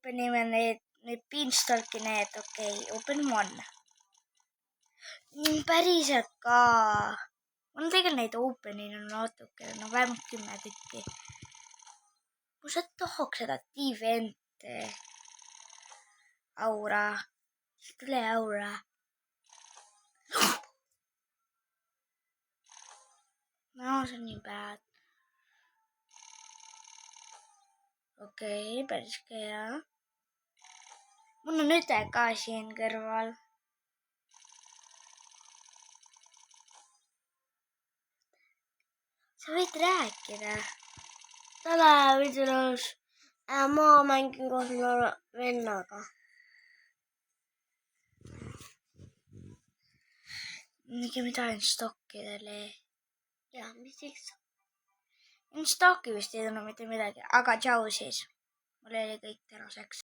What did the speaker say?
open ime need Beanstalki need, open one. Päriselt ka. Mul tegelikult neid open inud natuke, vähemalt 10 tükki. Kui sa tahaks seda event'i. Aura. Tule Aura. No, see on nii bad. Päris hea. Mul on õde ka siin kõrval. Sa võid rääkida. Tule, vidinus. Ma mängin koos oma vennaga. Mingi mida Instockidele. Ja, mis siis? Instocki vist ei tunnu mitte midagi, aga tšau siis. Mul oli kõik tänaseks.